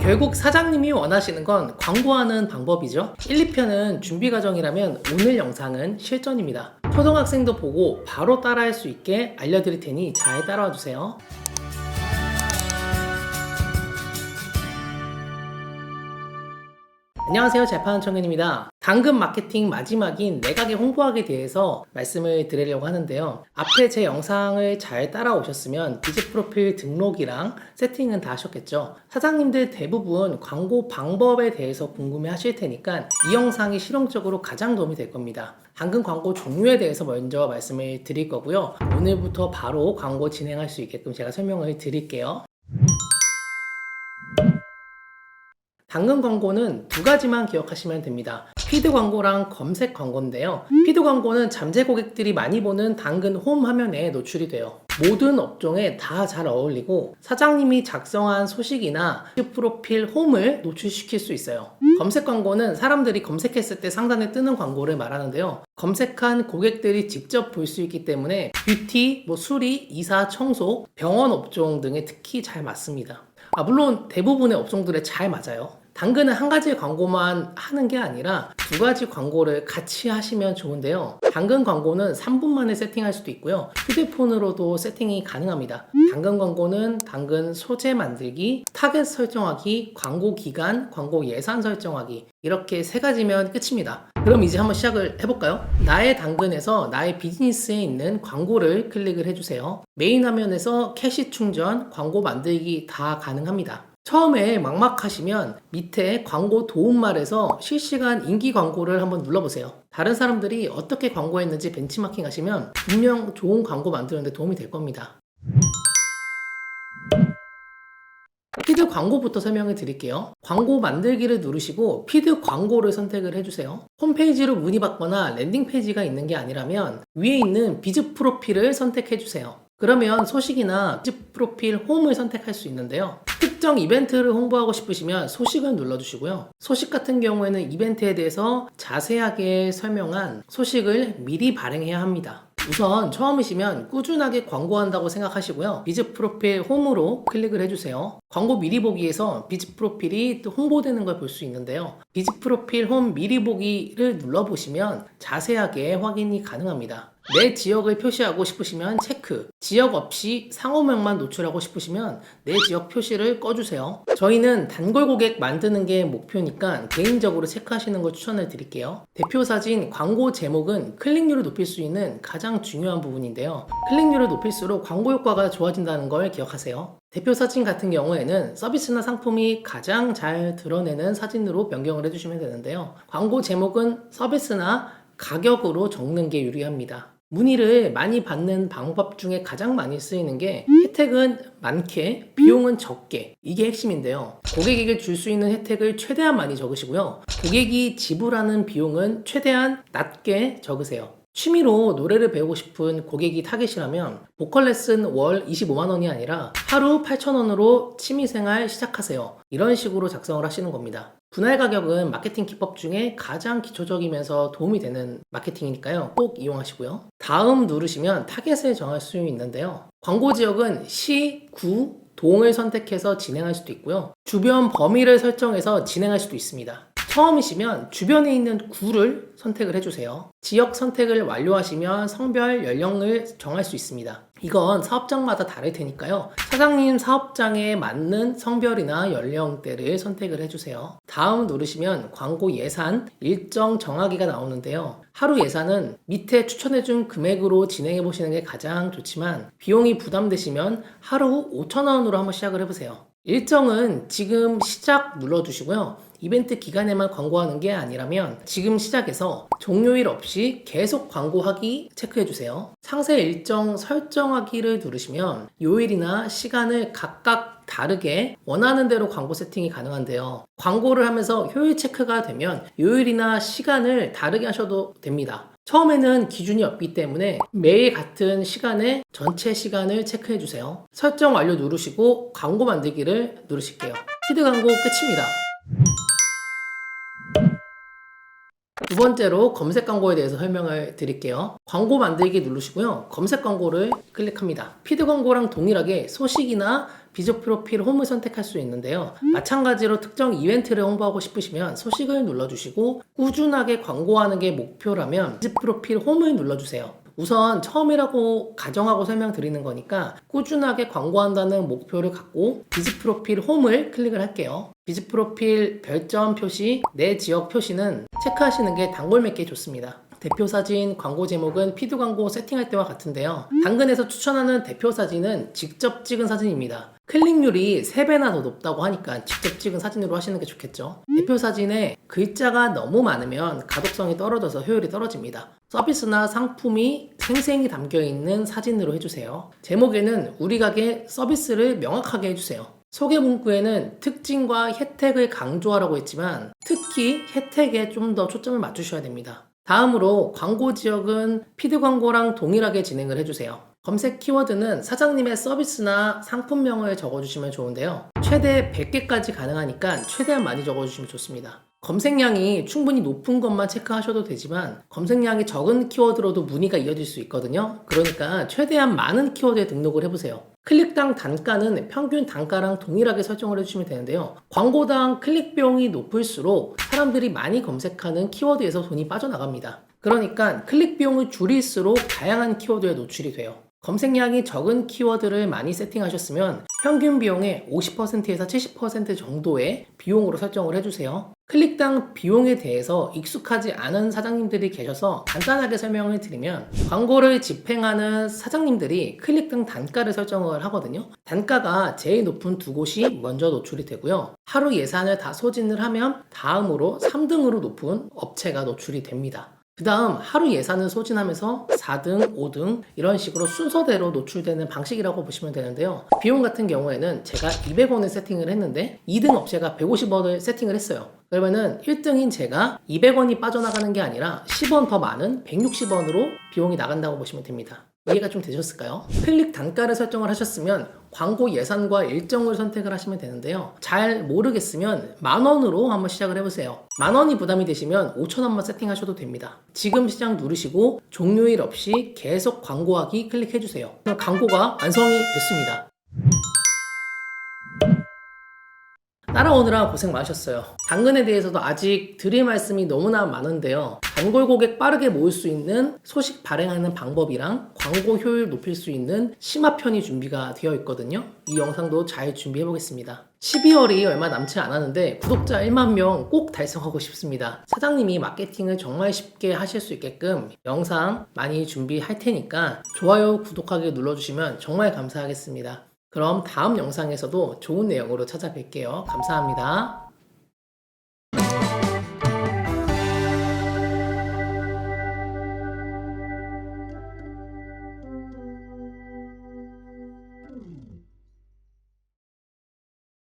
결국 사장님이 원하시는 건 광고하는 방법이죠. 1, 2편은 준비 과정이라면 오늘 영상은 실전입니다. 초등학생도 보고 바로 따라할 수 있게 알려드릴 테니 잘 따라와 주세요. 안녕하세요, 잘 파는 청년입니다. 당근 마케팅 마지막인 내가게 홍보학에 대해서 말씀을 드리려고 하는데요. 앞에 제 영상을 잘 따라오셨으면 비즈 프로필 등록이랑 세팅은 다 하셨겠죠. 사장님들 대부분 광고 방법에 대해서 궁금해 하실 테니까 이 영상이 실용적으로 가장 도움이 될 겁니다. 당근 광고 종류에 대해서 먼저 말씀을 드릴 거고요. 오늘부터 바로 광고 진행할 수 있게끔 제가 설명을 드릴게요. 당근 광고는 두 가지만 기억하시면 됩니다. 피드 광고랑 검색 광고인데요. 피드 광고는 잠재 고객들이 많이 보는 당근 홈 화면에 노출이 돼요. 모든 업종에 다 잘 어울리고 사장님이 작성한 소식이나 프로필 홈을 노출시킬 수 있어요. 검색 광고는 사람들이 검색했을 때 상단에 뜨는 광고를 말하는데요. 검색한 고객들이 직접 볼 수 있기 때문에 뷰티, 수리, 이사, 청소, 병원 업종 등에 특히 잘 맞습니다. 물론 대부분의 업종들에 잘 맞아요. 당근은 한 가지 광고만 하는 게 아니라 두 가지 광고를 같이 하시면 좋은데요. 당근 광고는 3분 만에 세팅할 수도 있고요. 휴대폰으로도 세팅이 가능합니다. 당근 광고는 당근 소재 만들기, 타겟 설정하기, 광고 기간, 광고 예산 설정하기 이렇게 세 가지면 끝입니다. 그럼 이제 한번 시작을 해볼까요? 나의 당근에서 나의 비즈니스에 있는 광고를 클릭을 해주세요. 메인 화면에서 캐시 충전, 광고 만들기 다 가능합니다. 처음에 막막하시면 밑에 광고 도움말에서 실시간 인기 광고를 한번 눌러보세요. 다른 사람들이 어떻게 광고했는지 벤치마킹 하시면 분명 좋은 광고 만드는데 도움이 될 겁니다. 피드 광고부터 설명을 드릴게요. 광고 만들기를 누르시고 피드 광고를 선택을 해주세요. 홈페이지로 문의받거나 랜딩 페이지가 있는 게 아니라면 위에 있는 비즈 프로필을 선택해주세요. 그러면 소식이나 비즈 프로필 홈을 선택할 수 있는데요. 특정 이벤트를 홍보하고 싶으시면 소식을 눌러주시고요. 소식 같은 경우에는 이벤트에 대해서 자세하게 설명한 소식을 미리 발행해야 합니다. 우선 처음이시면 꾸준하게 광고한다고 생각하시고요. 비즈 프로필 홈으로 클릭을 해주세요. 광고 미리 보기에서 비즈 프로필이 또 홍보되는 걸 볼 수 있는데요. 비즈 프로필 홈 미리 보기를 눌러보시면 자세하게 확인이 가능합니다. 내 지역을 표시하고 싶으시면 체크, 지역 없이 상호명만 노출하고 싶으시면 내 지역 표시를 꺼주세요. 저희는 단골 고객 만드는 게 목표니까 개인적으로 체크하시는 걸 추천을 드릴게요. 대표 사진, 광고 제목은 클릭률을 높일 수 있는 가장 중요한 부분인데요. 클릭률을 높일수록 광고 효과가 좋아진다는 걸 기억하세요. 대표 사진 같은 경우에는 서비스나 상품이 가장 잘 드러내는 사진으로 변경을 해주시면 되는데요. 광고 제목은 서비스나 가격으로 적는 게 유리합니다. 문의를 많이 받는 방법 중에 가장 많이 쓰이는 게 혜택은 많게, 비용은 적게, 이게 핵심인데요. 고객에게 줄 수 있는 혜택을 최대한 많이 적으시고요. 고객이 지불하는 비용은 최대한 낮게 적으세요. 취미로 노래를 배우고 싶은 고객이 타겟이라면 보컬 레슨 월 25만 원이 아니라 하루 8,000원으로 취미생활 시작하세요. 이런 식으로 작성을 하시는 겁니다. 분할 가격은 마케팅 기법 중에 가장 기초적이면서 도움이 되는 마케팅이니까요. 꼭 이용하시고요. 다음 누르시면 타겟을 정할 수 있는데요. 광고 지역은 시, 구, 동을 선택해서 진행할 수도 있고요. 주변 범위를 설정해서 진행할 수도 있습니다. 처음이시면 주변에 있는 구를 선택을 해주세요. 지역 선택을 완료하시면 성별, 연령을 정할 수 있습니다. 이건 사업장마다 다를 테니까요. 사장님 사업장에 맞는 성별이나 연령대를 선택을 해주세요. 다음 누르시면 광고 예산, 일정 정하기가 나오는데요. 하루 예산은 밑에 추천해준 금액으로 진행해보시는 게 가장 좋지만 비용이 부담되시면 하루 5,000원으로 한번 시작을 해보세요. 일정은 지금 시작 눌러주시고요. 이벤트 기간에만 광고하는 게 아니라면 지금 시작해서 종료일 없이 계속 광고하기 체크해주세요. 상세 일정 설정하기를 누르시면 요일이나 시간을 각각 다르게 원하는 대로 광고 세팅이 가능한데요. 광고를 하면서 효율 체크가 되면 요일이나 시간을 다르게 하셔도 됩니다. 처음에는 기준이 없기 때문에 매일 같은 시간에 전체 시간을 체크해주세요. 설정 완료 누르시고 광고 만들기를 누르실게요. 피드 광고 끝입니다. 두 번째로 검색 광고에 대해서 설명을 드릴게요. 광고 만들기 누르시고요. 검색 광고를 클릭합니다. 피드 광고랑 동일하게 소식이나 비즈 프로필 홈을 선택할 수 있는데요. 마찬가지로 특정 이벤트를 홍보하고 싶으시면 소식을 눌러주시고 꾸준하게 광고하는 게 목표라면 비즈 프로필 홈을 눌러주세요. 우선 처음이라고 가정하고 설명드리는 거니까 꾸준하게 광고한다는 목표를 갖고 비즈 프로필 홈을 클릭을 할게요. 비즈 프로필 별점 표시, 내 지역 표시는 체크하시는 게 단골 맺기에 좋습니다. 대표 사진, 광고 제목은 피드 광고 세팅할 때와 같은데요. 당근에서 추천하는 대표 사진은 직접 찍은 사진입니다. 클릭률이 3배나 더 높다고 하니까 직접 찍은 사진으로 하시는 게 좋겠죠. 대표 사진에 글자가 너무 많으면 가독성이 떨어져서 효율이 떨어집니다. 서비스나 상품이 생생히 담겨있는 사진으로 해주세요. 제목에는 우리 가게 서비스를 명확하게 해주세요. 소개 문구에는 특징과 혜택을 강조하라고 했지만 특히 혜택에 좀 더 초점을 맞추셔야 됩니다. 다음으로 광고 지역은 피드 광고랑 동일하게 진행을 해주세요. 검색 키워드는 사장님의 서비스나 상품명을 적어주시면 좋은데요. 최대 100개까지 가능하니까 최대한 많이 적어주시면 좋습니다. 검색량이 충분히 높은 것만 체크하셔도 되지만 검색량이 적은 키워드로도 문의가 이어질 수 있거든요. 그러니까 최대한 많은 키워드에 등록을 해보세요. 클릭당 단가는 평균 단가랑 동일하게 설정을 해주시면 되는데요. 광고당 클릭 비용이 높을수록 사람들이 많이 검색하는 키워드에서 돈이 빠져나갑니다. 그러니까 클릭 비용을 줄일수록 다양한 키워드에 노출이 돼요. 검색량이 적은 키워드를 많이 세팅하셨으면 평균 비용의 50%에서 70% 정도의 비용으로 설정을 해주세요. 클릭당 비용에 대해서 익숙하지 않은 사장님들이 계셔서 간단하게 설명을 드리면 광고를 집행하는 사장님들이 클릭당 단가를 설정을 하거든요. 단가가 제일 높은 두 곳이 먼저 노출이 되고요. 하루 예산을 다 소진을 하면 다음으로 3등으로 높은 업체가 노출이 됩니다. 그 다음 하루 예산을 소진하면서 4등, 5등 이런 식으로 순서대로 노출되는 방식이라고 보시면 되는데요. 비용 같은 경우에는 제가 200원을 세팅을 했는데 2등 업체가 150원을 세팅을 했어요. 그러면은 1등인 제가 200원이 빠져나가는 게 아니라 10원 더 많은 160원으로 비용이 나간다고 보시면 됩니다. 이해가 좀 되셨을까요? 클릭 단가를 설정을 하셨으면 광고 예산과 일정을 선택을 하시면 되는데요. 잘 모르겠으면 10,000원으로 한번 시작을 해보세요. 10,000원이 부담이 되시면 5,000원만 세팅하셔도 됩니다. 지금 시작 누르시고 종료일 없이 계속 광고하기 클릭해주세요. 그럼 광고가 완성이 됐습니다. 따라오느라 고생 많으셨어요. 당근에 대해서도 아직 드릴 말씀이 너무나 많은데요. 단골 고객 빠르게 모을 수 있는 소식 발행하는 방법이랑 광고 효율 높일 수 있는 심화편이 준비가 되어 있거든요. 이 영상도 잘 준비해 보겠습니다. 12월이 얼마 남지 않았는데 구독자 1만 명 꼭 달성하고 싶습니다. 사장님이 마케팅을 정말 쉽게 하실 수 있게끔 영상 많이 준비할 테니까 좋아요, 구독하기 눌러주시면 정말 감사하겠습니다. 그럼 다음 영상에서도 좋은 내용으로 찾아뵐게요. 감사합니다.